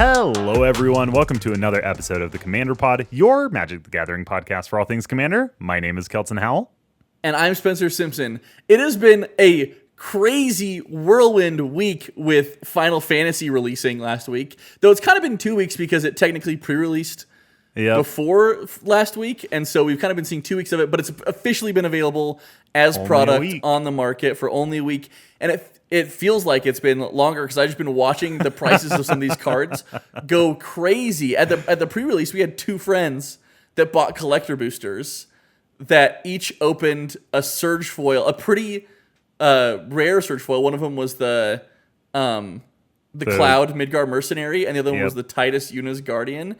Hello, everyone. Welcome to another episode of the Commander Pod, your Magic the Gathering podcast for all things Commander. My name is Kelton Howell. And I'm Spencer Simpson. It has been a crazy whirlwind week with Final Fantasy releasing last week. Though it's kind of been 2 weeks because it technically pre-released before last week. And so we've kind of been seeing 2 weeks of it, but it's officially been available as only product on the market for only a week. And it feels like it's been longer because I've just been watching the prices of some of these cards go crazy. At the pre-release, we had two friends that bought collector boosters that each opened a Surge foil, a pretty rare Surge foil. One of them was the Cloud Midgar Mercenary, and the other one was the Titus Yuna's Guardian.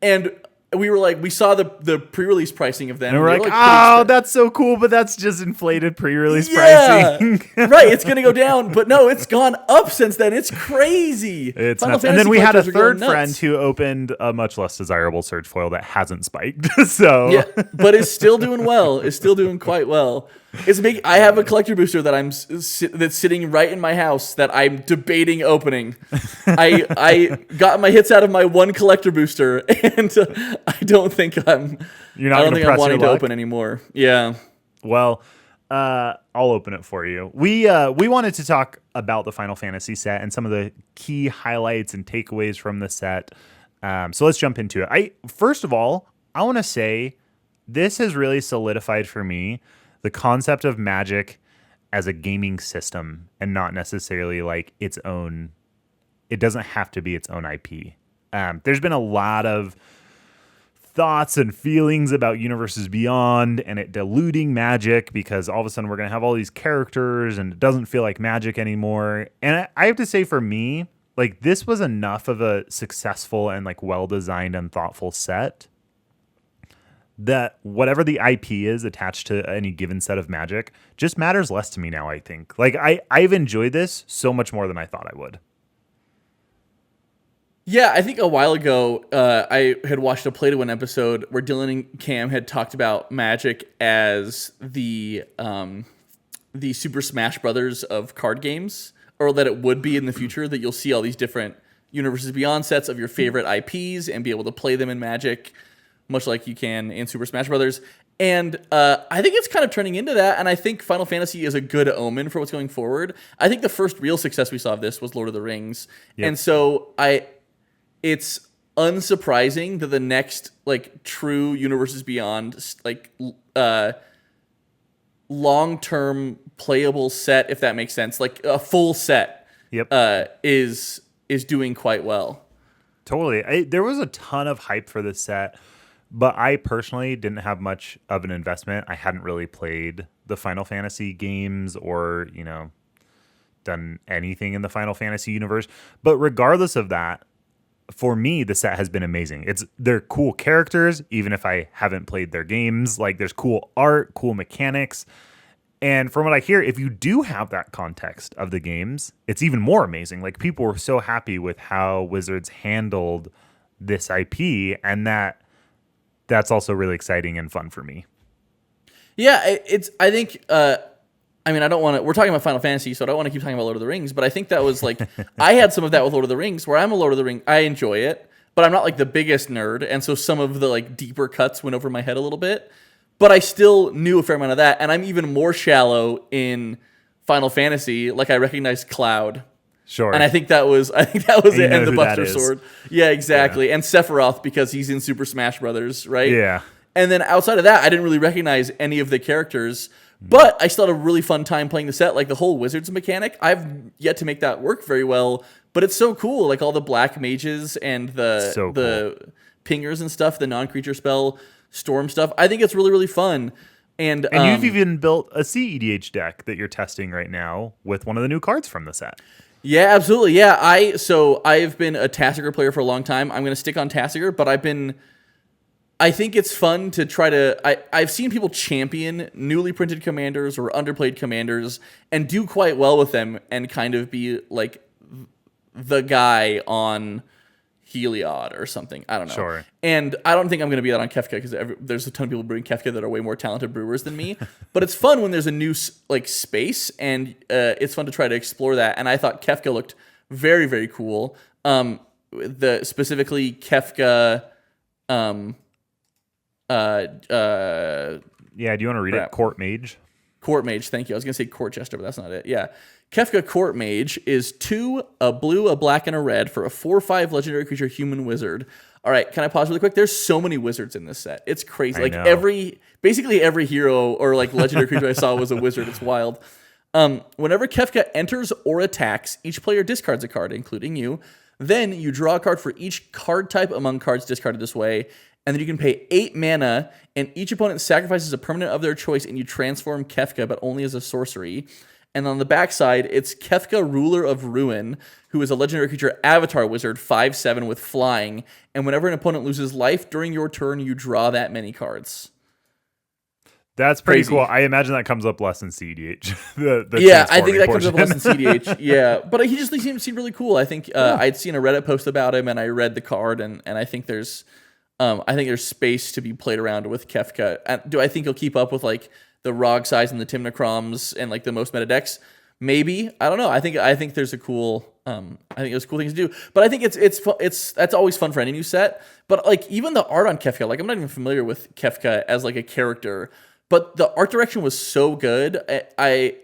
And we were like, we saw the pre-release pricing of them. And we're like, oh, that's so cool, but that's just inflated pre-release pricing. Right, it's going to go down. But no, it's gone up since then. It's crazy. It's nuts. And then we had a third friend who opened a much less desirable Surge foil that hasn't spiked. So yeah, but it's still doing well. It's still doing quite well. I have a collector booster that that's sitting right in my house that I'm debating opening. I got my hits out of my one collector booster, and I don't think I'm wanting to open anymore. Yeah. Well, I'll open it for you. We wanted to talk about the Final Fantasy set and some of the key highlights and takeaways from the set. So let's jump into it. First of all, I want to say this has really solidified for me the concept of Magic as a gaming system and not necessarily like its own. It doesn't have to be its own IP. There's been a lot of thoughts and feelings about Universes Beyond and it diluting Magic because all of a sudden we're going to have all these characters and it doesn't feel like Magic anymore. And I have to say for me, like this was enough of a successful and like well-designed and thoughtful set that whatever the IP is attached to any given set of Magic just matters less to me now, I think. Like I've enjoyed this so much more than I thought I would. Yeah, I think a while ago I had watched a Play to Win episode where Dylan and Cam had talked about Magic as the Super Smash Brothers of card games, or that it would be in the future, that you'll see all these different Universes Beyond sets of your favorite IPs and be able to play them in Magic, much like you can in Super Smash Brothers. And I think it's kind of turning into that, and I think Final Fantasy is a good omen for what's going forward. I think the first real success we saw of this was Lord of the Rings. Yep. And so it's unsurprising that the next like true Universes Beyond like long-term playable set, if that makes sense, like a full set, is doing quite well. Totally. There was a ton of hype for this set, but I personally didn't have much of an investment. I hadn't really played the Final Fantasy games or, done anything in the Final Fantasy universe. But regardless of that, for me, the set has been amazing. They're cool characters, even if I haven't played their games. Like, there's cool art, cool mechanics. And from what I hear, if you do have that context of the games, it's even more amazing. Like, people were so happy with how Wizards handled this IP, and that's also really exciting and fun for me. Yeah, I think I don't want to. We're talking about Final Fantasy, so I don't want to keep talking about Lord of the Rings. But I think that was like I had some of that with Lord of the Rings, where I'm a Lord of the Rings. I enjoy it, but I'm not like the biggest nerd, and so some of the like deeper cuts went over my head a little bit. But I still knew a fair amount of that, and I'm even more shallow in Final Fantasy. Like I recognized Cloud, sure, and I think that was it. And the Buster Sword, yeah, exactly, and Sephiroth because he's in Super Smash Brothers, right? Yeah. And then outside of that, I didn't really recognize any of the characters. But I still had a really fun time playing the set. Like the whole Wizards mechanic, I've yet to make that work very well. But it's so cool. Like all the black mages and the pingers and stuff, the non-creature spell, storm stuff. I think it's really, really fun. And you've even built a CEDH deck that you're testing right now with one of the new cards from the set. Yeah, absolutely. Yeah, I've been a Tasigur player for a long time. I'm going to stick on Tasigur, but I think it's fun to try to... I've seen people champion newly printed commanders or underplayed commanders and do quite well with them and kind of be like the guy on Heliod or something. I don't know. Sure. And I don't think I'm going to be that on Kefka because there's a ton of people brewing Kefka that are way more talented brewers than me. But it's fun when there's a new like space, and it's fun to try to explore that. And I thought Kefka looked very, very cool. the specifically Kefka. Yeah, do you want to read it? Court Mage. Court Mage, thank you. I was going to say Court Jester, but that's not it. Yeah. Kefka Court Mage is 2, a blue, a black, and a red for a 4/5 legendary creature human wizard. All right, can I pause really quick? There's so many wizards in this set. It's crazy. Like know. basically every hero or like legendary creature I saw was a wizard. It's wild. Whenever Kefka enters or attacks, each player discards a card, including you. Then you draw a card for each card type among cards discarded this way. And then you can pay 8 mana, and each opponent sacrifices a permanent of their choice, and you transform Kefka, but only as a sorcery. And on the backside, it's Kefka, Ruler of Ruin, who is a legendary creature avatar wizard, 5/7 with flying. And whenever an opponent loses life during your turn, you draw that many cards. That's pretty cool. I imagine that comes up less in CDH. Yeah, I think that comes up less in CDH. Yeah, but he just seemed really cool. I think I'd seen a Reddit post about him, and I read the card, and I think there's space to be played around with Kefka. Do I think he'll keep up with like the Rog size and the Timnachroms and like the most meta decks? Maybe. I don't know. I think there's a cool. I think there's cool things to do. But I think it's that's always fun for any new set. But like even the art on Kefka, like I'm not even familiar with Kefka as like a character, but the art direction was so good. I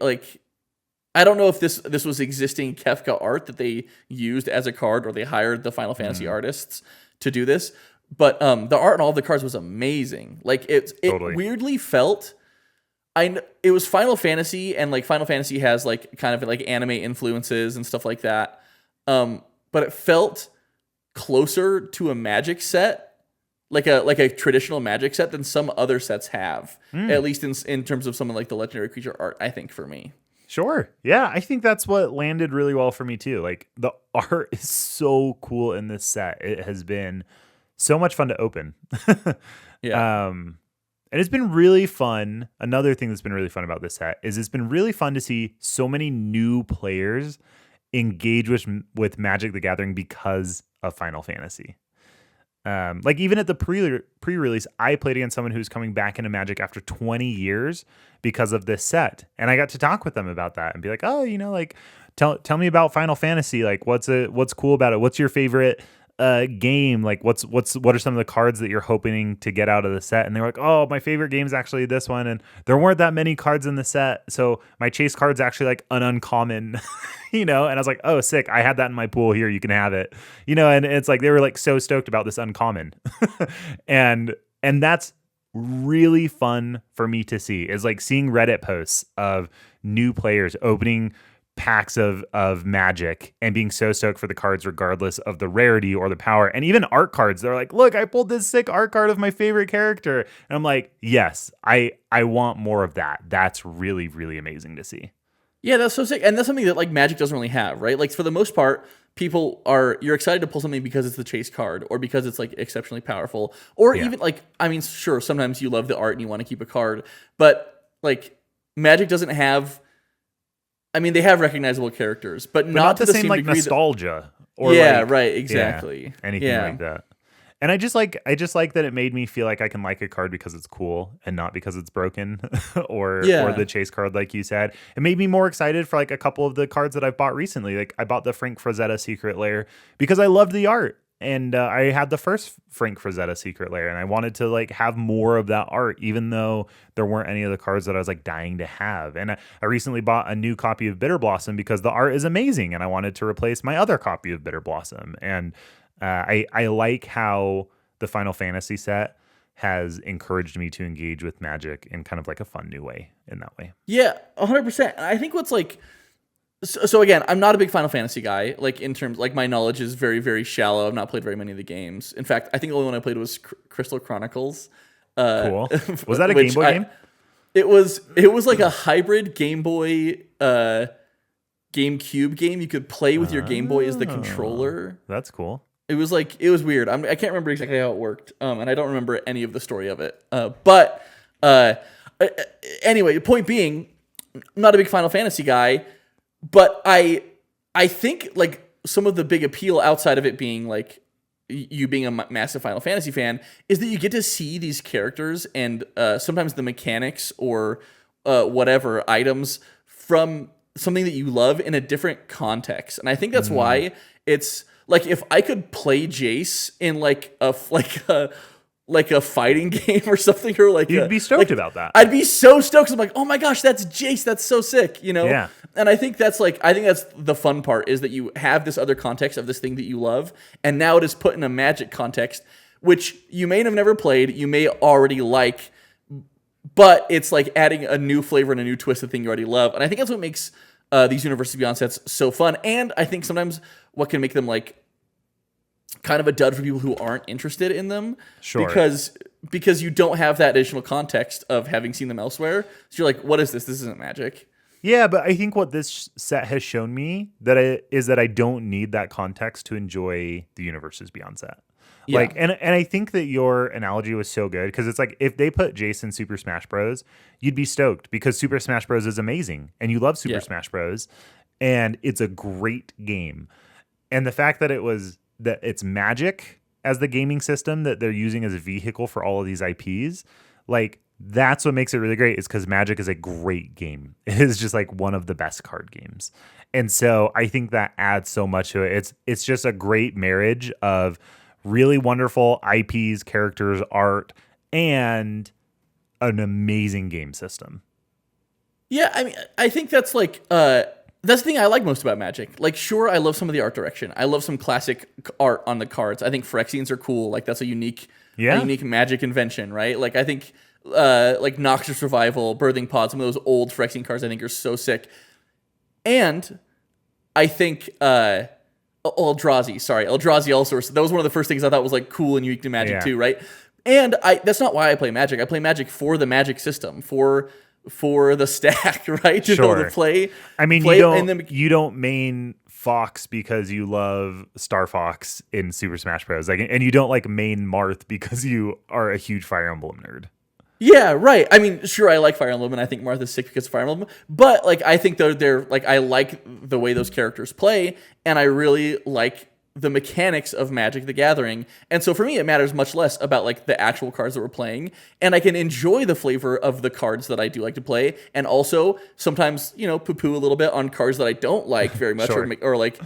don't know if this was existing Kefka art that they used as a card or they hired the Final Fantasy artists to do this. But the art on all the cards was amazing. Like it weirdly felt. It was Final Fantasy, and like Final Fantasy has like kind of like anime influences and stuff like that. But it felt closer to a Magic set, like a traditional Magic set than some other sets have. At least in terms of some of like the legendary creature art, I think for me. Sure. Yeah, I think that's what landed really well for me too. Like the art is so cool in this set. It has been so much fun to open. Yeah. And it's been really fun. Another thing that's been really fun about this set is it's been really fun to see so many new players engage with Magic the Gathering because of Final Fantasy. Like even at the pre-release, I played against someone who's coming back into Magic after 20 years because of this set. And I got to talk with them about that and be like, oh, like tell me about Final Fantasy. Like what's cool about it? What's your favorite game? Like what are some of the cards that you're hoping to get out of the set? And they were like, oh, my favorite game is actually this one, and there weren't that many cards in the set, so my chase card's actually like an uncommon. And I was like, oh, sick, I had that in my pool, here, you can have it. And it's like they were like so stoked about this uncommon. and that's really fun for me to see, is like seeing Reddit posts of new players opening packs of Magic and being so stoked for the cards regardless of the rarity or the power. And even art cards, they're like, look, I pulled this sick art card of my favorite character. And I'm like, yes, I want more of that. That's really, really amazing to see. Yeah, that's so sick. And that's something that like Magic doesn't really have, right? Like for the most part, you're excited to pull something because it's the chase card or because it's like exceptionally powerful. Or even like, I mean, sure, sometimes you love the art and you want to keep a card, but like Magic doesn't have, I mean, they have recognizable characters, but not to the same like degree nostalgia. Or right, exactly. Anything like that. And I just like that it made me feel like I can like a card because it's cool and not because it's broken or the chase card, like you said. It made me more excited for like a couple of the cards that I've bought recently. Like I bought the Frank Frazetta Secret Lair because I loved the art. And I had the first Frank Frazetta Secret Lair, and I wanted to like have more of that art, even though there weren't any of the cards that I was like dying to have. And I recently bought a new copy of Bitter Blossom because the art is amazing, and I wanted to replace my other copy of Bitter Blossom. And I like how the Final Fantasy set has encouraged me to engage with Magic in kind of like a fun new way in that way. Yeah, 100%. I think what's like, so again, I'm not a big Final Fantasy guy. Like in terms, like my knowledge is very, very shallow. I've not played very many of the games. In fact, I think the only one I played was Crystal Chronicles. Cool. Was that a Game Boy game? It was like a hybrid Game Boy, GameCube game. You could play with your Game Boy as the controller. That's cool. It was weird. I can't remember exactly how it worked, and I don't remember any of the story of it. But anyway, the point being, I'm not a big Final Fantasy guy. But I think like some of the big appeal outside of it being like you being a massive Final Fantasy fan is that you get to see these characters and sometimes the mechanics or whatever items from something that you love in a different context. And I think that's why it's like if I could play Jace in like a fighting game or something, or like You'd be stoked about that. I'd be so stoked. I'm like, oh my gosh, that's Jace. That's so sick, you know? Yeah. And I think that's the fun part, is that you have this other context of this thing that you love, and now it is put in a Magic context, which you may have never played, you may already like, but it's like adding a new flavor and a new twist to the thing you already love. And I think that's what makes these Universes Beyond sets so fun. And I think sometimes what can make them like kind of a dud for people who aren't interested in them. Sure. Because you don't have that additional context of having seen them elsewhere. So you're like, what is this? This isn't Magic. Yeah, but I think what this set has shown me is that I don't need that context to enjoy the Universes Beyond set. Yeah. Like, and I think that your analogy was so good, because it's like if they put Jason Super Smash Bros, you'd be stoked because Super Smash Bros is amazing and you love Super Smash Bros, and it's a great game. And the fact that it's Magic as the gaming system that they're using as a vehicle for all of these IPs, like that's what makes it really great, is because Magic is a great game. It is just like one of the best card games. And so I think that adds so much to it. It's just a great marriage of really wonderful IPs, characters, art, and an amazing game system. Yeah, I mean, I think that's like that's the thing I like most about Magic. Like, sure, I love some of the art direction. I love some classic art on the cards. I think Phyrexians are cool. Like, that's a unique Magic invention, right? Like, I think like Noxious Revival, Birthing Pod, some of those old Phyrexian cards I think are so sick. And I think Eldrazi also. That was one of the first things I thought was like cool and unique to Magic too, right? And that's not why I play Magic. I play Magic for the Magic system, for the stack, right? You know, to play. I mean, you don't main Fox because you love Star Fox in Super Smash Bros. Like, and you don't like main Marth because you are a huge Fire Emblem nerd. Yeah, right. I mean, sure, I like Fire Emblem, and I think Martha's sick because of Fire Emblem. But like, I think they're like, I like the way those characters play, and I really like the mechanics of Magic the Gathering. And so for me, it matters much less about like the actual cards that we're playing, and I can enjoy the flavor of the cards that I do like to play, and also sometimes, you know, poo-poo a little bit on cards that I don't like very much, Sure. or like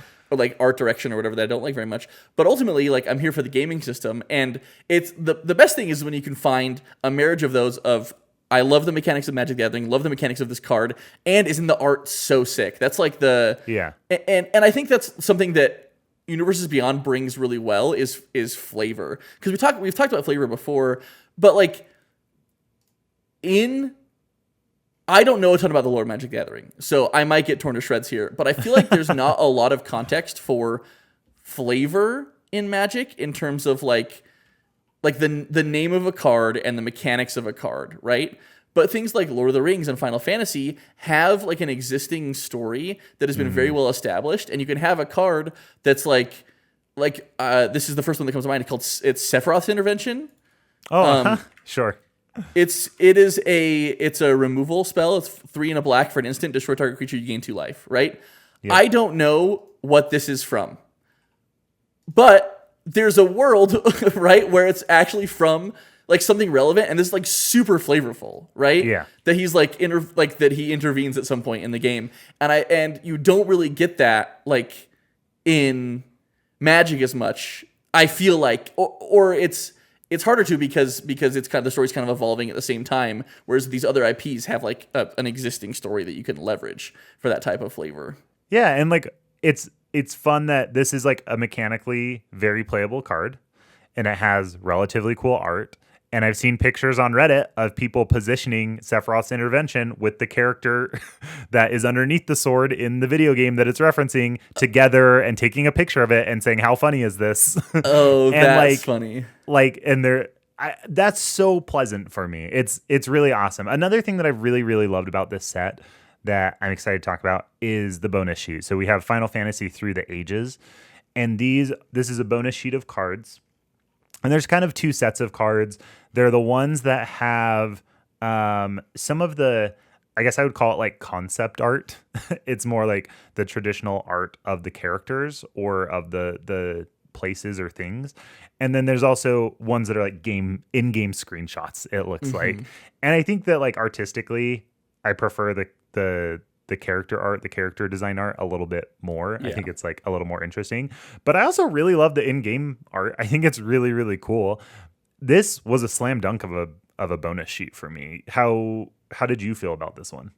art direction or whatever that I don't like very much. But ultimately, like, I'm here for the gaming system, and it's the best thing is when you can find a marriage of those of, I love the mechanics of Magic the Gathering, love the mechanics of this card, and isn't the art so sick? That's like and I think that's something that Universes Beyond brings really well is flavor. Because we've talked about flavor before, but like I don't know a ton about the lore of Magic the Gathering, so I might get torn to shreds here, but I feel like there's not a lot of context for flavor in Magic in terms of like the name of a card and the mechanics of a card, right? But things like Lord of the Rings and Final Fantasy have like an existing story that has been very well established, and you can have a card that's like this is the first one that comes to mind. It's Sephiroth's Intervention. Sure. It's a removal spell. It's 3 and a black for an instant. Destroy target creature. You gain 2 life. Right. Yep. I don't know what this is from, but there's a world right where it's actually from like something relevant, and this is like super flavorful, right? Yeah. That he's like that he intervenes at some point in the game, and you don't really get that like in Magic as much. I feel like, or it's harder to because it's kind of the story's kind of evolving at the same time, whereas these other IPs have like an existing story that you can leverage for that type of flavor. Yeah, and like it's fun that this is like a mechanically very playable card, and it has relatively cool art. And I've seen pictures on Reddit of people positioning Sephiroth's Intervention with the character that is underneath the sword in the video game that it's referencing together, and taking a picture of it and saying, "How funny is this?" Oh, and that's funny. Like, and that's so pleasant for me. It's really awesome. Another thing that I've really, really loved about this set that I'm excited to talk about is the bonus sheet. So we have Final Fantasy Through the Ages, and this is a bonus sheet of cards. And there's kind of 2 sets of cards. They're the ones that have some of the, I guess I would call it like concept art. It's more like the traditional art of the characters or of the places or things. And then there's also ones that are like in-game screenshots, it looks like. And I think that like artistically, I prefer the the character art, the character design art a little bit more. I Yeah. think it's like a little more interesting. But I also really love the in-game art. I think it's really, really cool. This was a slam dunk of a bonus sheet for me. How did you feel about this one?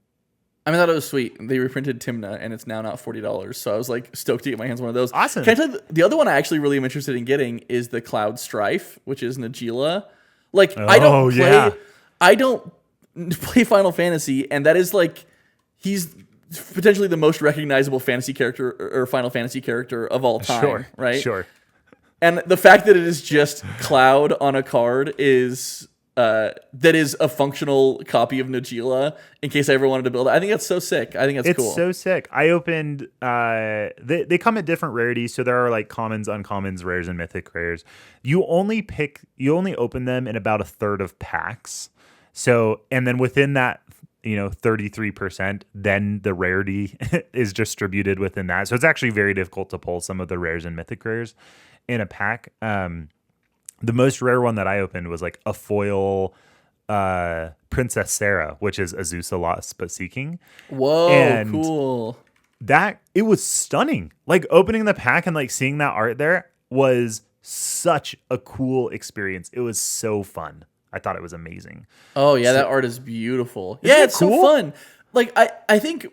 I thought it was sweet. They reprinted Timna, and it's now not $40. So I was like stoked to get my hands on one of those. Awesome. Can I tell you, the other one I actually really am interested in getting is the Cloud Strife, which is Najila. Like Oh, yeah. I don't play Final Fantasy, and that is like he's potentially the most recognizable fantasy character or Final Fantasy character of all time, Sure. right? Sure. And the fact that it is just Cloud on a card is that is a functional copy of Najila in case I ever wanted to build it. I think that's so sick. I think that's It's cool. so sick. I opened they come at different rarities, so there are like commons, uncommons, rares, and mythic rares. You only open them in about a third of packs. So, and then within that, 33%, then the rarity is distributed within that. So it's actually very difficult to pull some of the rares and mythic rares in a pack. The most rare one that I opened was like a foil Princess Sarah, which is Azusa Lost but Seeking. Whoa, And cool. That it was stunning. Like opening the pack and like seeing that art there was such a cool experience. It was so fun. I thought it was amazing. Oh yeah, that art is beautiful. Isn't Yeah, it it's cool? so fun. Like I think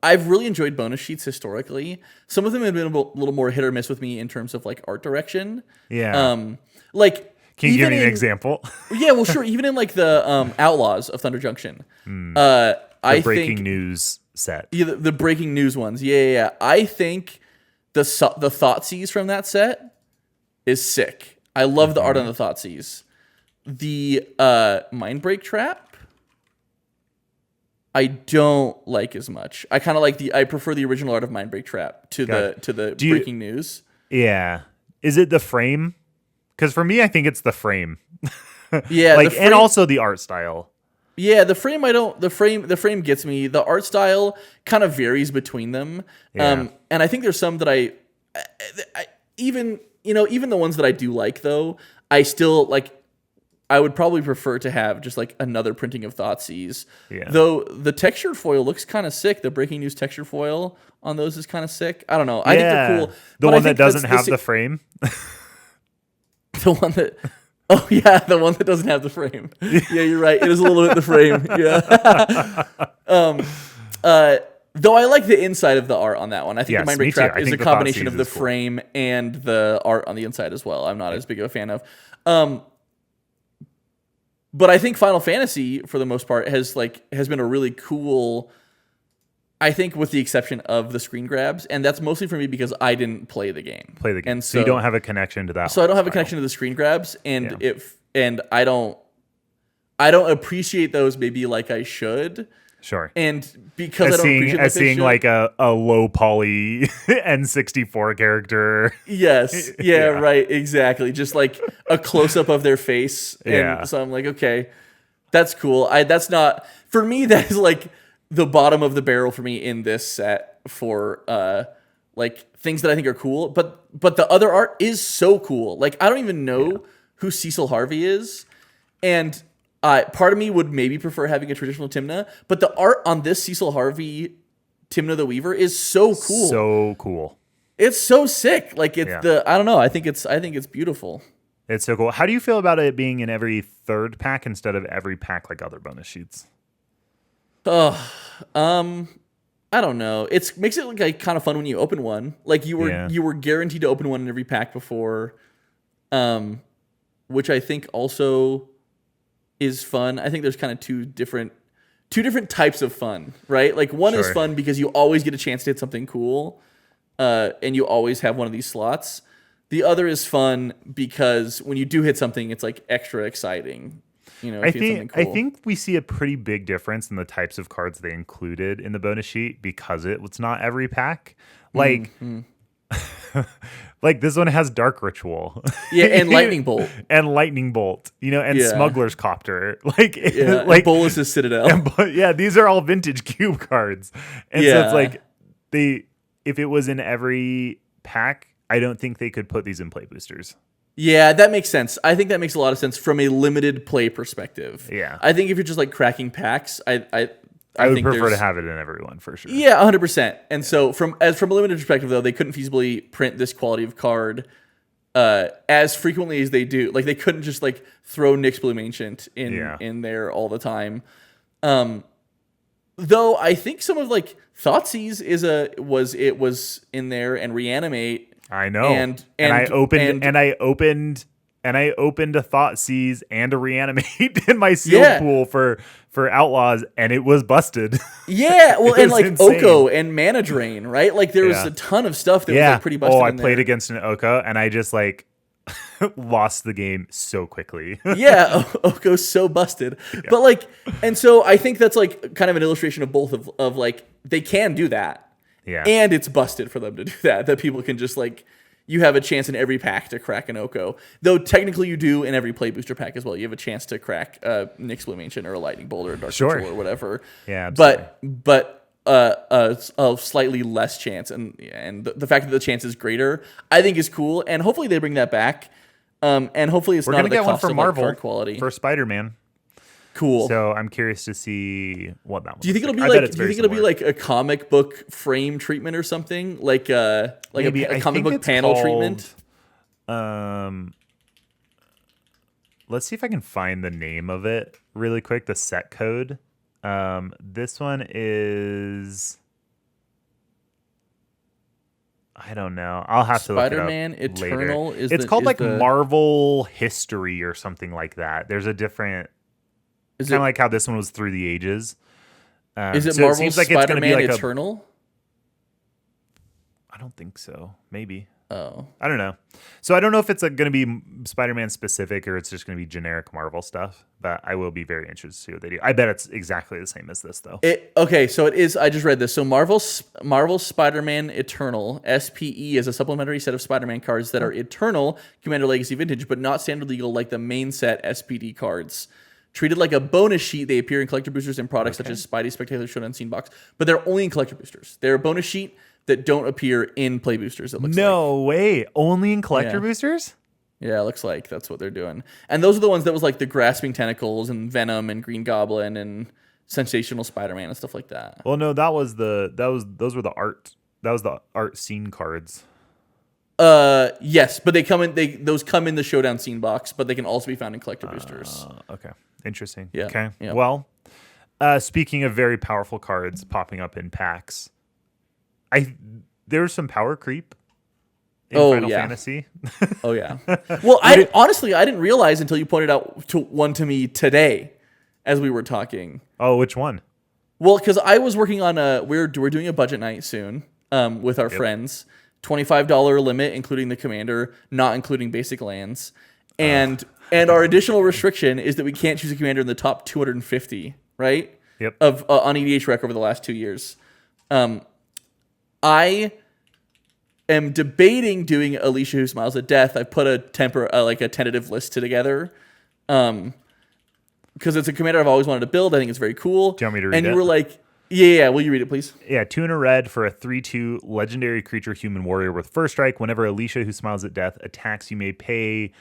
I've really enjoyed bonus sheets historically. Some of them have been a little more hit or miss with me in terms of like art direction. Yeah. Like Can you give even me an in- example? Yeah, well, sure. Even in like the Outlaws of Thunder Junction, I The breaking think news set. yeah, the breaking news ones. Yeah. I think the Thoughtseize from that set is sick. I love the art on the Thoughtseize. The Mindbreak Trap, I don't like as much. I kind of like I prefer the original art of Mindbreak Trap to the breaking news. Yeah. Is it the frame? Because for me, I think it's the frame. Yeah, Like, the and frame- also the art style. Yeah, the frame the frame gets me. The art style kind of varies between them. Yeah. And I think there's some that I even the ones that I do like though, I still like I would probably prefer to have just like another printing of Thoughtseize. Yeah. Though the textured foil looks kind of sick. The breaking news texture foil on those is kind of sick. I don't know. I think they're cool. The but I one that think that's doesn't have the frame. the one that oh yeah, the one that doesn't have the frame. Yeah, you're right. It is a little bit the frame. Yeah. Though I like the inside of the art on that one. I think Yes, the me Mindbreak too. Trap I is a think the combination of Thoughtseize the is cool. frame and the art on the inside as well. I'm not as big of a fan of. But I think Final Fantasy, for the most part, has been a really cool. I think, with the exception of the screen grabs, and that's mostly for me because I didn't play the game. And so you don't have a connection to that. So I don't have a style. connection to the screen grabs, and Yeah. I don't appreciate those maybe like I should, Sure. and because I don't appreciate as like I seeing should, like a low poly N64 character. yes, yeah, right, exactly, just like a close up of their face, and Yeah. so I'm like, okay, that's cool. That's not for me. That is like the bottom of the barrel for me in this set for like things that I think are cool, but the other art is so cool. Like I don't even know who Cecil Harvey is, and part of me would maybe prefer having a traditional Timna, but the art on this Cecil Harvey Timna the Weaver is so cool. So cool. It's so sick. Like it's Yeah. I don't know. I think it's beautiful. It's so cool. How do you feel about it being in every third pack instead of every pack like other bonus sheets? I don't know. It makes it like kind of fun when you open one. Like you were guaranteed to open one in every pack before, which I think also is fun. I think there's kind of two different types of fun, right? Like one is Sure. fun because you always get a chance to hit something cool, and you always have one of these slots. The other is fun because when you do hit something, it's like extra exciting. You know, if you hit something cool. I think we see a pretty big difference in the types of cards they included in the bonus sheet because it's not every pack. Like, like this one has Dark Ritual. Yeah, and Lightning Bolt. and Lightning Bolt, and Yeah. Smuggler's Copter. Like, Yeah, like and Bolus's Citadel. but yeah, these are all vintage cube cards. And so Yeah. it's like if it was in every pack, I don't think they could put these in play boosters. Yeah, that makes sense. I think that makes a lot of sense from a limited play perspective. Yeah. I think if you're just like cracking packs, I I would think prefer to there's- have it in everyone for sure. Yeah, 100%. And so from a limited perspective, though, they couldn't feasibly print this quality of card as frequently as they do. Like they couldn't just like throw Nyx Bloom Ancient in there all the time. Though I think some of like Thoughtseize was in there, and Reanimate. I know. And I opened a Thoughtseize and a Reanimate in my sealed pool for Outlaws, and it was busted. Yeah, well, and like insane. Oko and Mana Drain, right? Like there was a ton of stuff that was like pretty busted. Oh, I in there. played against an Oko, and I just like lost the game so quickly. Yeah, Oko's so busted. But like, and so I think that's like kind of an illustration of both of like they can do that. Yeah. And it's busted for them to do that. That people can just like, you have a chance in every pack to crack an Oko. Though technically you do in every play booster pack as well. You have a chance to crack a Nyx Bloom Ancient or a Lightning Bolt or a Dark Control or whatever. Yeah, absolutely. But a slightly less chance, and the fact that the chance is greater, I think is cool. And hopefully they bring that back. And hopefully it's We're not gonna at the get one cost for of like, Marvel card quality. for Spider-Man. Cool. So I'm curious to see what that one. Do you think it'll be I bet like? it's Do you very think it'll be similar. like a comic book frame treatment or something? Like Maybe. a I comic think book it's panel called, treatment? Let's see if I can find the name of it really quick. The set code. This one is. I don't know. I'll have to look it up Spider-Man Eternal later. is It's the- called is like the- Marvel History or something like that. There's a different. Is Kind it of like how this one was Through the Ages. is it so Marvel seems like it's gonna be Spider-Man like Eternal? I don't think so. Maybe. Oh, I don't know. So I don't know if it's going to be Spider-Man specific or it's just going to be generic Marvel stuff. But I will be very interested to see what they do. I bet it's exactly the same as this, though. okay. So it is. I just read this. So Marvel Spider-Man Eternal SPE is a supplementary set of Spider-Man cards that are Eternal Commander Legacy Vintage, but not standard legal like the main set SPD cards. Treated like a bonus sheet, they appear in collector boosters and products such as Spidey Spectacular Showdown Scene Box, but they're only in collector boosters. They're a bonus sheet that don't appear in play boosters. It looks like. No way. Only in collector Yeah. boosters? Yeah, it looks like that's what they're doing. And those are the ones that was like the Grasping Tentacles and Venom and Green Goblin and Sensational Spider-Man and stuff like that. Well, no, those were the art. That was the art scene cards. Yes, but those come in the Showdown Scene box, but they can also be found in collector boosters. Okay. Interesting. Yeah. Okay. Yeah. Well, speaking of very powerful cards popping up in packs, there's some power creep in Final Fantasy. Oh yeah. Well, I didn't realize until you pointed out one to me today as we were talking. Oh, which one? Well, because I was working on we're doing a budget night soon with our friends. $25 limit, including the commander, not including basic lands. And our additional restriction is that we can't choose a commander in the top 250, right? Yep. Of on EDH Rec over the last 2 years. I am debating doing Alicia Who Smiles at Death. I put a tentative list together. Because it's a commander I've always wanted to build. I think it's very cool. Do you want me to read And you it? were like, yeah, will you read it, please? Yeah, 2 and a red for a 3/2 legendary creature human warrior with first strike. Whenever Alicia Who Smiles at Death attacks, you may pay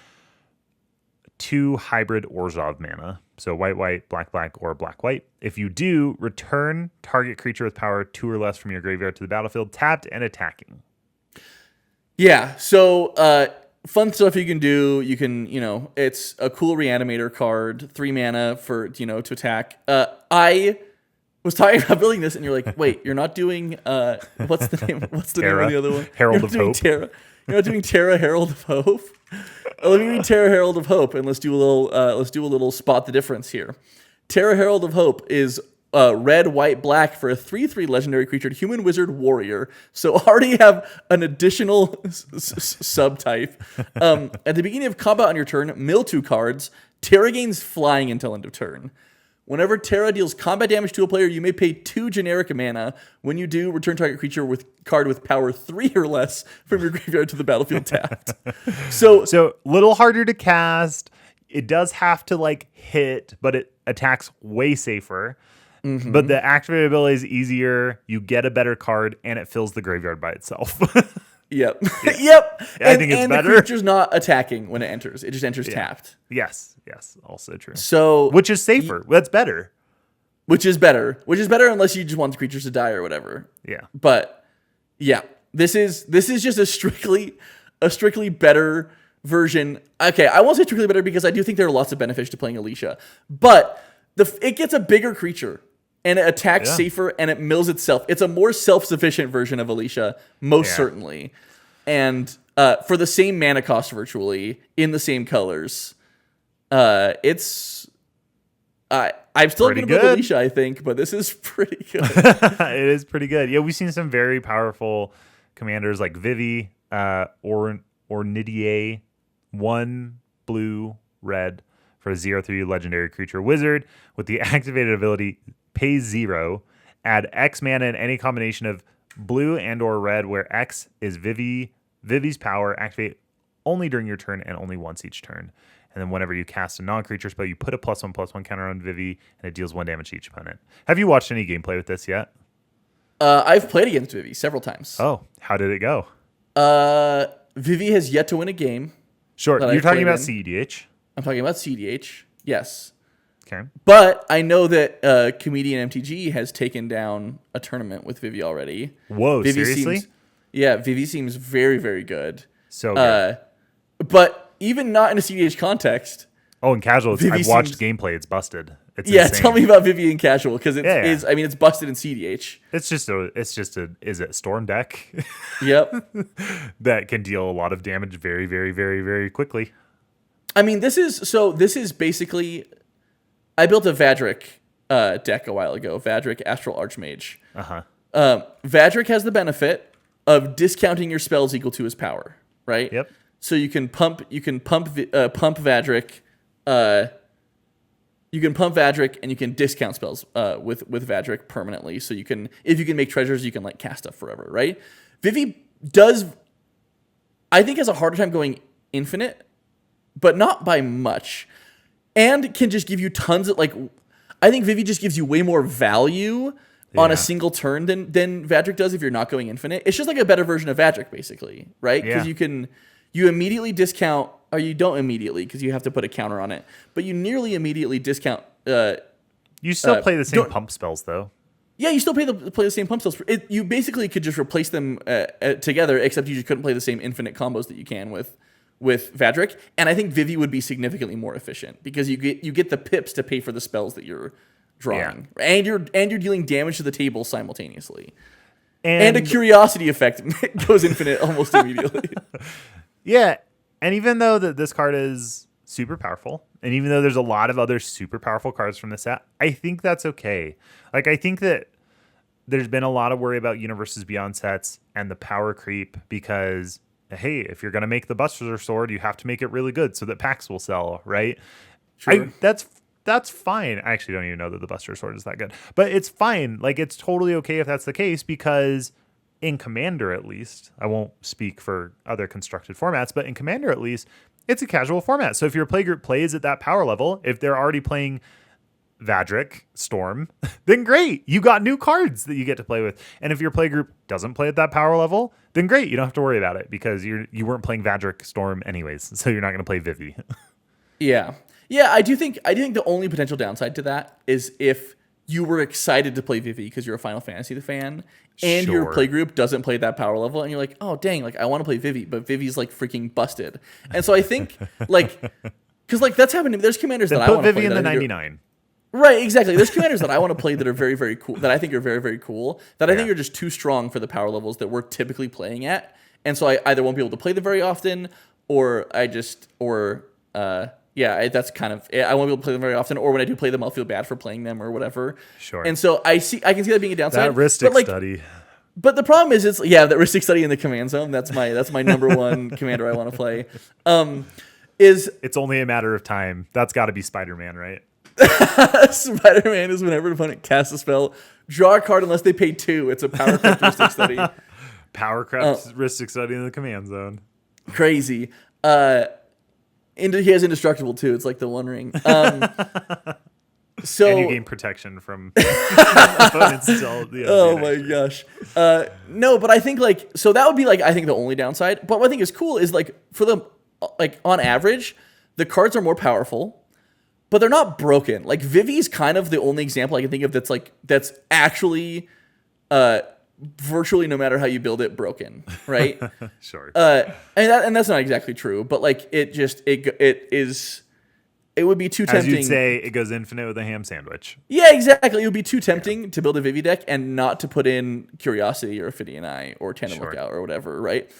2 hybrid Orzhov mana. So white, black, or black, white. If you do, return target creature with power 2 or less from your graveyard to the battlefield, tapped and attacking. Yeah, so fun stuff you can do. You can, it's a cool reanimator card, 3 mana for, to attack. I was talking about building this, and you're like, wait, you're not doing, what's the name? What's the name of the other one? Herald You're of not doing Hope. Terra. You're not doing Terra Herald of Hope. Let me read Terra Herald of Hope, and let's do a little spot the difference here. Terra Herald of Hope is red, white, black for a 3/3 legendary creature, human wizard warrior. So already have an additional subtype. At the beginning of combat on your turn, mill 2 cards. Terra gains flying until end of turn. Whenever Terra deals combat damage to a player, you may pay 2 generic mana. When you do, return target creature with card with power 3 or less from your graveyard to the battlefield tapped. So little harder to cast. It does have to hit, but it attacks way safer. Mm-hmm. But the activated ability is easier. You get a better card, and it fills the graveyard by itself. Yep. Yep. I think it's better. The creature's not attacking when it enters. It just enters tapped. Yes, also true. So Which is safer. That's better. which is better. Which is better unless you just want the creatures to die or whatever. Yeah. But yeah, this is just a strictly better version. Okay, I won't say strictly better because I do think there are lots of benefits to playing Alicia, but it gets a bigger creature and it attacks safer and it mills itself. It's a more self-sufficient version of Alicia, most certainly, and for the same mana cost virtually in the same colors. It's I'm still going to build Alicia, I think, but this is pretty good. It is pretty good. Yeah, we've seen some very powerful commanders like Vivi, Ornidier, 1 blue, red for a 0/3 legendary creature wizard with the activated ability pay 0, add X mana in any combination of blue and or red where X is Vivi's power, activate only during your turn and only once each turn. And then whenever you cast a non-creature spell, you put a +1/+1 counter on Vivi, and it deals 1 damage to each opponent. Have you watched any gameplay with this yet? I've played against Vivi several times. Oh, how did it go? Vivi has yet to win a game. Sure, you're talking about CEDH. I'm talking about CDH, yes. Okay. But I know that Comedian MTG has taken down a tournament with Vivi already. Whoa, seriously? Vivi seems very, very good. So good. But even not in a CDH context. Oh, in casual, I've watched gameplay. It's busted. It's insane. Tell me about Vivi in casual because it is. I mean, it's busted in CDH. It's just a is it Storm deck? Yep. That can deal a lot of damage very, very, very, very quickly. I mean, this is basically. I built a Vadrik deck a while ago. Vadrik Astral Archmage. Vadrik has the benefit of discounting your spells equal to his power, right? Yep. So you can pump Vadrik. You can pump Vadrik and you can discount spells with Vadrik permanently. So you can, if you can make treasures, you can like cast stuff forever, right? Vivi does, I think, has a harder time going infinite, but not by much, and can just give you tons of like. I think Vivi just gives you way more value on a single turn than Vadrik does if you're not going infinite. It's just like a better version of Vadrik, basically, right? Because you immediately discount, or you don't immediately because you have to put a counter on it, but you nearly immediately discount. You still play the same pump spells, though. Yeah, you still play the same pump spells. You basically could just replace them together, except you just couldn't play the same infinite combos that you can with Vadrik. And I think Vivi would be significantly more efficient because you get the pips to pay for the spells that you're drawing, and you're dealing damage to the table simultaneously, and a curiosity effect goes infinite almost immediately. Yeah, and even though this card is super powerful, and even though there's a lot of other super powerful cards from the set, I think that's okay. Like, I think that there's been a lot of worry about Universes Beyond sets and the power creep because, hey, if you're going to make the Buster Sword, you have to make it really good so that packs will sell, right? Sure. That's fine. I actually don't even know that the Buster Sword is that good, but it's fine. Like, it's totally okay if that's the case because in Commander, at least, I won't speak for other constructed formats, but in Commander, at least, it's a casual format. So if your playgroup plays at that power level, if they're already playing Vadrik, Storm, then great. You got new cards that you get to play with. And if your playgroup doesn't play at that power level, then great. You don't have to worry about it because you weren't playing Vadrik, Storm anyways. So you're not going to play Vivi. Yeah. I do think the only potential downside to that is if you were excited to play Vivi because you're a Final Fantasy fan and your playgroup doesn't play at that power level and you're like, oh dang, like I want to play Vivi, but Vivi's like freaking busted. And so I think like, because like that's happened to me. There's commanders that I want to play. Vivi in the 99. Right, exactly. There's commanders that I want to play that are very, very cool, that I think are very, very cool, that I think are just too strong for the power levels that we're typically playing at. And so I either won't be able to play them very often, or that's kind of it. I won't be able to play them very often, or when I do play them, I'll feel bad for playing them or whatever. Sure. And so I can see that being a downside. That Rhystic study. But the problem is, that Rhystic study in the command zone. That's my number one commander I want to play. It's only a matter of time. That's got to be Spider-Man, right? Spider-Man is whenever an opponent casts a spell, draw a card unless they pay 2. It's a power characteristic study. Power characteristic study in the command zone. Crazy. He has indestructible too. It's like the One Ring. So and you gain protection from opponents. Oh my gosh. No, but I think so that would be I think the only downside. But what I think is cool is for the on average, the cards are more powerful. but they're not broken. Like Vivi's kind of the only example I can think of that's actually virtually no matter how you build it broken, right? Sure. And that's not exactly true, but like it would be too As tempting. you'd say, it goes infinite with a ham sandwich. Yeah, exactly. It would be too tempting to build a Vivi deck and not to put in Curiosity or Ophidian Eye or Tandem Sure. Lookout or whatever, right?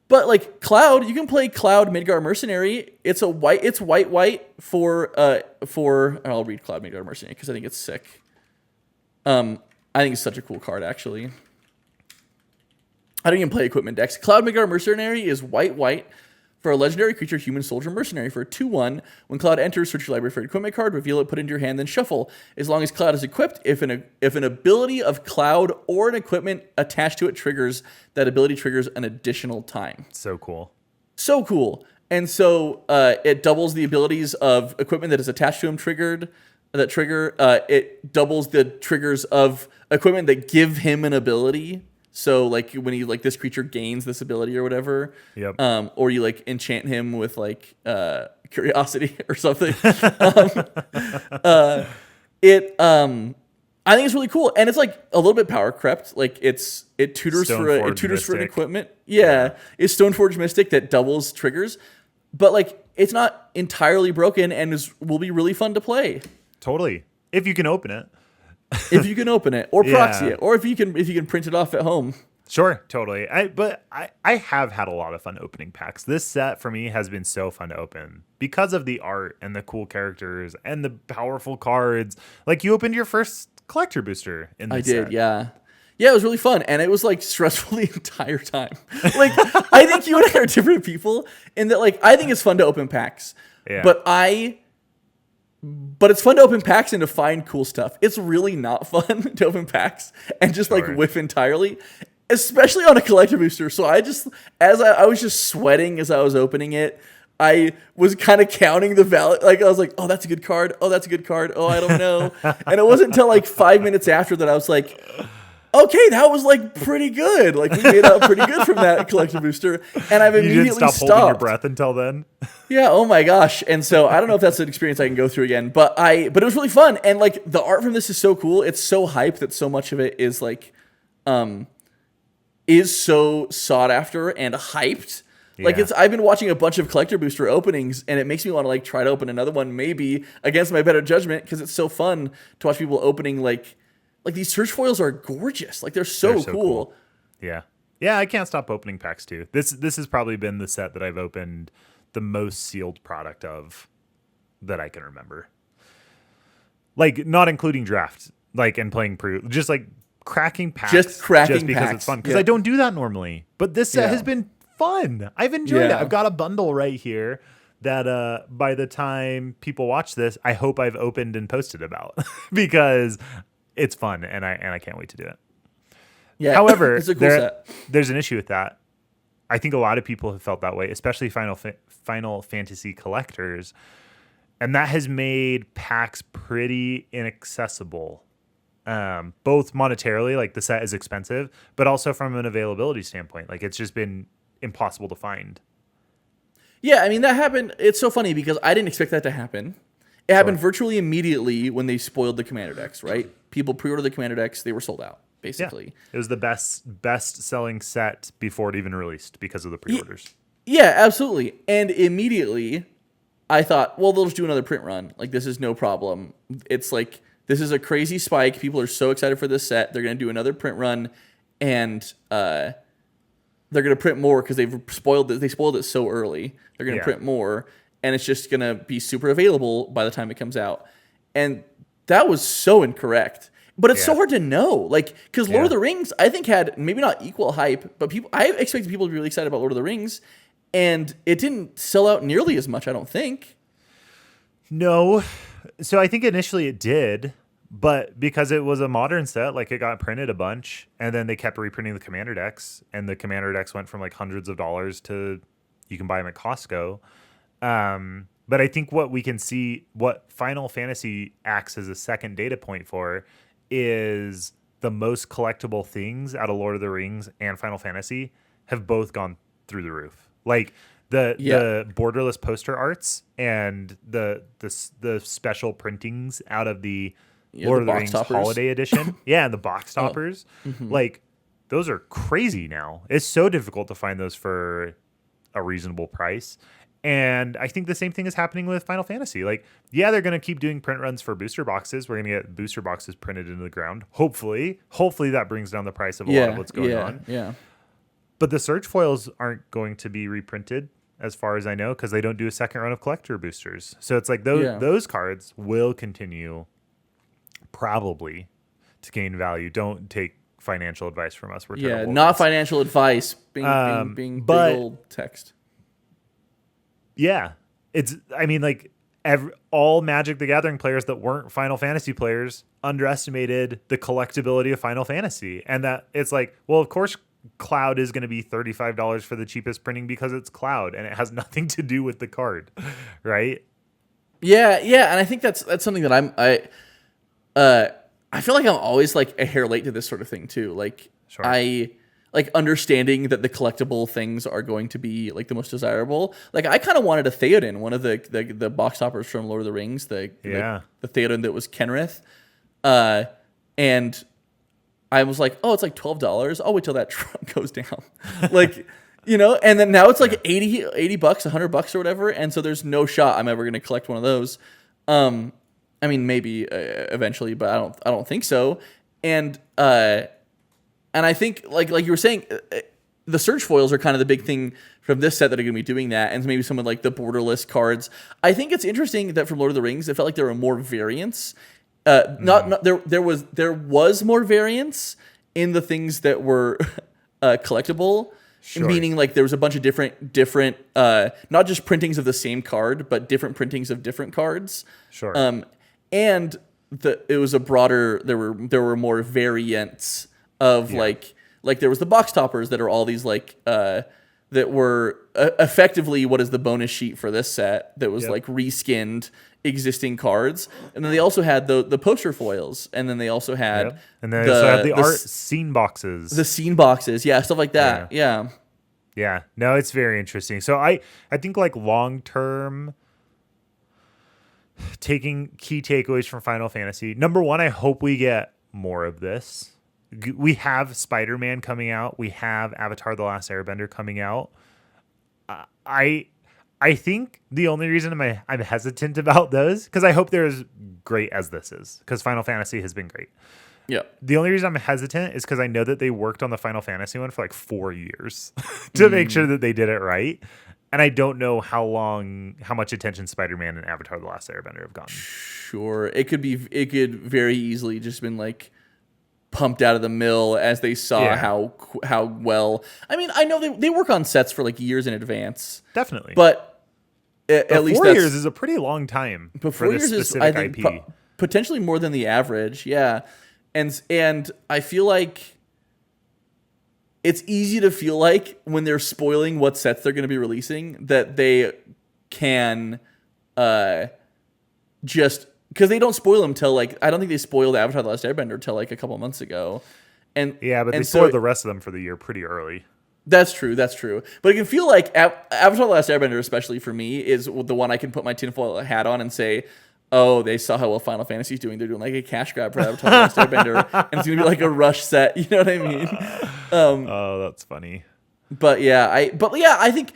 But like Cloud, you can play Cloud Midgar Mercenary. It's white for I'll read Cloud Midgar Mercenary because I think it's sick. I think it's such a cool card actually. I don't even play equipment decks. Cloud Midgar Mercenary is white for a legendary creature, human soldier mercenary for a 2/1. When Cloud enters, search your library for an equipment card, reveal it, put it into your hand, then shuffle. As long as Cloud is equipped, if an ability of Cloud or an equipment attached to it triggers, that ability triggers an additional time. So cool. So cool. And so it doubles the abilities of equipment that is attached to him that trigger. It doubles the triggers of equipment that give him an ability. So like when he like this creature gains this ability or whatever, Yep. or you like enchant him with like Curiosity or something. I think it's really cool, and it's like a little bit power crept. Like it tutors for an Mystic. equipment. Yeah, it's Stoneforge Mystic that doubles triggers, but like it's not entirely broken and will be really fun to play Totally. If you can open it. if you can open it or proxy Yeah. it, or if you can print it off at home. Sure, totally. I have had a lot of fun opening packs. This set for me has been so fun to open because of the art and the cool characters and the powerful cards. Like you opened your first collector booster in this I did, set. yeah. Yeah, it was really fun, and it was like stressful the entire time. Like, I think you and I are different people in that. Like, I think it's fun to open packs, Yeah. but it's fun to open packs and to find cool stuff. It's really not fun to open packs and just like Sure. whiff entirely, especially on a collector booster. So I was just sweating as I was opening it. I was kind of counting the value. Like I was like, oh, that's a good card. Oh, that's a good card. Oh, I don't know. And it wasn't until like 5 minutes after that I was like, okay, that was like pretty good. Like we made out pretty good from that collector booster. And I've You immediately didn't stop stopped. holding your breath until then. Yeah, oh my gosh. And so I don't know if that's an experience I can go through again, but it was really fun. And like the art from this is so cool. It's so hyped that so much of it is like is so sought after and hyped. Like Yeah. I've been watching a bunch of collector booster openings and it makes me want to like try to open another one maybe against my better judgment because it's so fun to watch people opening like these search foils are gorgeous. Like they're so cool. Yeah. Yeah, I can't stop opening packs too. This has probably been the set that I've opened the most sealed product of that I can remember. Like not including draft, like and playing just like cracking packs Just cracking just because packs. it's fun. Because Yeah. I don't do that normally. But this set Yeah. has been fun. I've enjoyed it. Yeah. I've got a bundle right here that by the time people watch this, I hope I've opened and posted about because it's fun and I can't wait to do it. Yeah. However, it's a cool set. there's an issue with that. I think a lot of people have felt that way, especially Final Fantasy collectors, and that has made packs pretty inaccessible. Both monetarily, like the set is expensive, but also from an availability standpoint, like it's just been impossible to find. Yeah, I mean that happened. It's so funny because I didn't expect that to happen. It happened virtually immediately when they spoiled the Commander decks, right? People pre-ordered the Commander decks, they were sold out, basically. It was the best selling set before it even released because of the pre-orders. Yeah, absolutely. And immediately I thought, well, they'll just do another print run. Like this is no problem. It's like this is a crazy spike. People are so excited for this set. They're going to do another print run and they're going to print more because they've spoiled it. They spoiled it so early. They're going to print more and it's just going to be super available by the time it comes out. And that was so incorrect. But it's so hard to know. Like, because Lord of the Rings, I think, had maybe not equal hype, but I expected people to be really excited about Lord of the Rings. And it didn't sell out nearly as much, I don't think. No. So I think initially it did, but because it was a modern set, like it got printed a bunch, and then they kept reprinting the Commander decks, and the Commander decks went from like hundreds of dollars to you can buy them at Costco. But I think what we can see, what Final Fantasy acts as a second data point for, is the most collectible things out of Lord of the Rings and Final Fantasy have both gone through the roof. Like The borderless poster arts and the special printings out of the Lord of the Rings toppers. Holiday Edition. Yeah, and the box toppers. Like, those are crazy now. It's so difficult to find those for a reasonable price. And I think the same thing is happening with Final Fantasy. Like, yeah, they're going to keep doing print runs for booster boxes. We're going to get booster boxes printed into the ground. Hopefully that brings down the price of a lot of what's going on. Yeah. But the Surge foils aren't going to be reprinted, as far as I know, because they don't do a second run of collector boosters. So it's like those cards will continue probably to gain value. Don't take financial advice from us. We're terrible not financial advice. Being big old text. Yeah, all Magic the Gathering players that weren't Final Fantasy players underestimated the collectability of Final Fantasy, and that it's like, well, of course, Cloud is going to be $35 for the cheapest printing because it's Cloud, and it has nothing to do with the card, right? Yeah, and I think that's something that I feel like I'm always like a hair late to this sort of thing too. Like, sure. I like understanding that the collectible things are going to be like the most desirable. Like, I kind of wanted a Theoden, one of the box toppers from Lord of the Rings, the Theoden that was Kenrith, and I was like, oh, it's like $12. I'll wait till that truck goes down, like, and then now it's like $80, $100 or whatever, and so there's no shot I'm ever gonna collect one of those. I mean, maybe eventually, but I don't think so. And I think, like you were saying, the Surge foils are kind of the big thing from this set that are going to be doing that, and maybe some of like the borderless cards. I think it's interesting that from Lord of the Rings, it felt like there were more variants. There was more variance in the things that were collectible. Sure. Meaning, like, there was a bunch of different not just printings of the same card, but different printings of different cards. Sure. And it was a broader. There were more variants of like there was the box toppers that are all these like that were effectively what is the bonus sheet for this set that was like reskinned existing cards, and then they also had the poster foils, and then they also had and then they also had the art scene boxes, stuff like that. Yeah. No, it's very interesting. So I think like long term, taking key takeaways from Final Fantasy. Number one, I hope we get more of this. We have Spider-Man coming out. We have Avatar: The Last Airbender coming out. I think the only reason I'm hesitant about those, because I hope they're as great as this is, because Final Fantasy has been great. Yeah. The only reason I'm hesitant is because I know that they worked on the Final Fantasy one for like 4 years to make sure that they did it right. And I don't know how much attention Spider-Man and Avatar: The Last Airbender have gotten. Sure. It could very easily just been like pumped out of the mill as they saw how well. I mean, I know they work on sets for like years in advance. Definitely. But at least 4 years is a pretty long time for this specific IP. Potentially more than the average. Yeah. And I feel like it's easy to feel like when they're spoiling what sets they're going to be releasing that they can just because they don't spoil them till like I don't think they spoiled Avatar: The Last Airbender till like a couple months ago, but they spoiled the rest of them for the year pretty early. That's true. But it can feel like Avatar: The Last Airbender, especially for me, is the one I can put my tinfoil hat on and say, oh, they saw how well Final Fantasy's doing. They're doing like a cash grab for Avatar: The Last Airbender, and it's gonna be like a rush set. You know what I mean? Oh, that's funny. But I think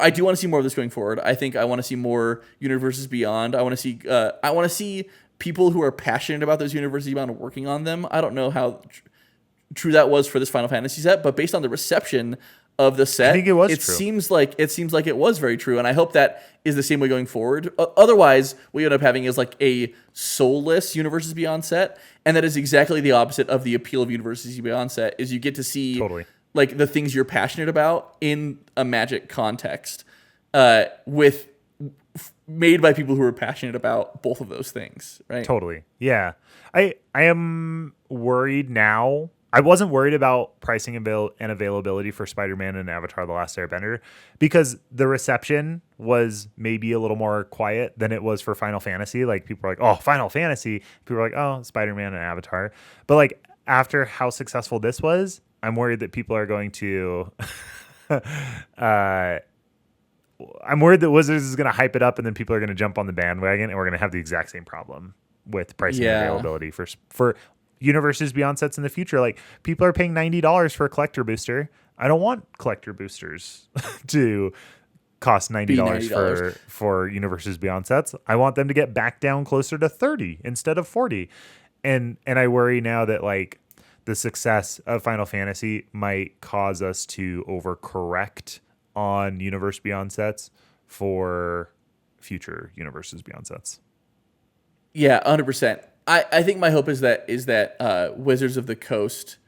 I do want to see more of this going forward. I think I want to see more Universes Beyond. I want to see people who are passionate about those Universes Beyond working on them. I don't know how true that was for this Final Fantasy set, but based on the reception of the set, I think it was true. Seems like it was very true, and I hope that is the same way going forward. Otherwise, what you end up having is like a soulless Universes Beyond set, and that is exactly the opposite of the appeal of Universes Beyond set. Is you get to see like the things you're passionate about in a Magic context, made by people who are passionate about both of those things, right? Totally. Yeah. I am worried now. I wasn't worried about pricing and availability for Spider-Man and Avatar: The Last Airbender because the reception was maybe a little more quiet than it was for Final Fantasy. Like people were like, oh, Final Fantasy. People were like, oh, Spider-Man and Avatar. But like after how successful this was, I'm worried that people are going to I'm worried that Wizards is going to hype it up and then people are going to jump on the bandwagon and we're going to have the exact same problem with pricing and availability for Universes Beyond sets in the future. Like, people are paying $90 for a collector booster. I don't want collector boosters to cost $90 for Universes Beyond sets. I want them to get back down closer to 30 instead of 40. And I worry now that like the success of Final Fantasy might cause us to overcorrect on Universe Beyond sets for future Universes Beyond sets. Yeah, 100%. I think my hope is that Wizards of the Coast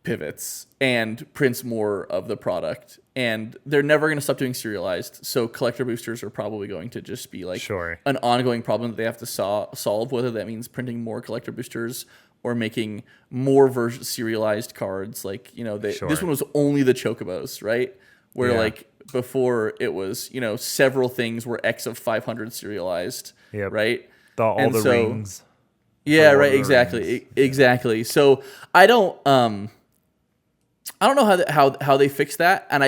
pivots and prints more of the product, and they're never going to stop doing serialized. So collector boosters are probably going to just be like an ongoing problem that they have to solve. Whether that means printing more collector boosters or making more serialized cards. Like, this one was only the Chocobos, right? Where like before it was, several things were X of 500 serialized, right? All the rings. Yeah, right. Exactly. So I don't know how they fix that, and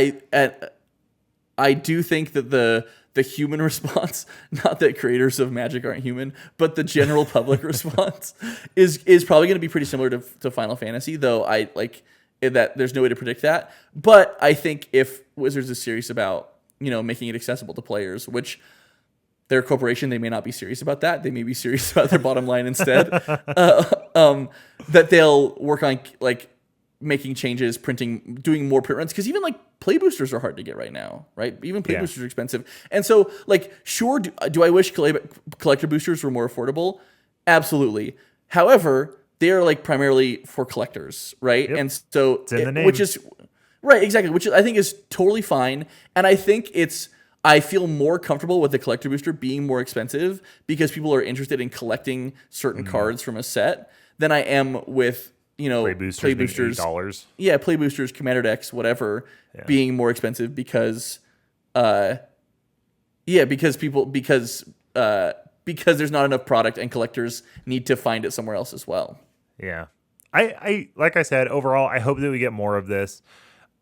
I do think that the human response, not that creators of Magic aren't human, but the general public response is probably going to be pretty similar to Final Fantasy, though I like that there's no way to predict that. But I think if Wizards is serious about making it accessible to players, which they're a corporation, they may not be serious about that. They may be serious about their bottom line instead. That they'll work on like making changes, doing more print runs, because even like play boosters are hard to get right now, right? Even play boosters are expensive, and so like sure, do I wish collector boosters were more affordable? Absolutely. However, they are like primarily for collectors, right? Yep. And so it's in the name. Which is right, exactly, which I think is totally fine, and I think I feel more comfortable with the collector booster being more expensive because people are interested in collecting certain cards from a set than I am with play boosters $8. Yeah, play boosters, commander decks, whatever, being more expensive because because there's not enough product and collectors need to find it somewhere else as well. Yeah. I like I said, overall, I hope that we get more of this.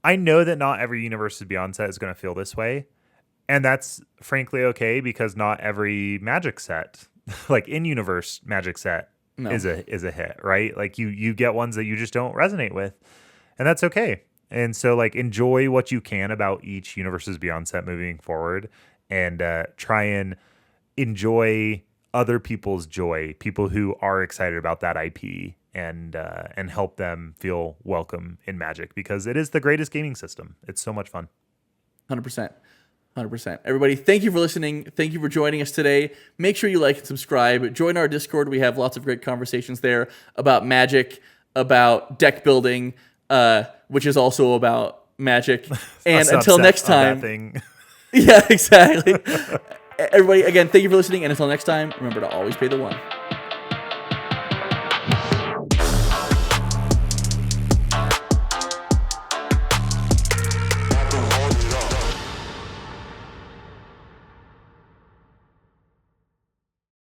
I know that not every Universes Beyond set is going to feel this way. And that's frankly okay, because not every Magic set, like in-universe Magic set, is a hit, right? Like you get ones that you just don't resonate with, and that's okay. And so like enjoy what you can about each Universes Beyond set moving forward, and try and enjoy other people's joy, people who are excited about that IP, and help them feel welcome in Magic, because it is the greatest gaming system. It's so much fun. 100%. 100%. Everybody, thank you for listening. Thank you for joining us today. Make sure you like and subscribe. Join our Discord. We have lots of great conversations there about Magic, about deck building, which is also about Magic. And until next time. Yeah, exactly. Everybody, again, thank you for listening. And until next time, remember to always pay the one.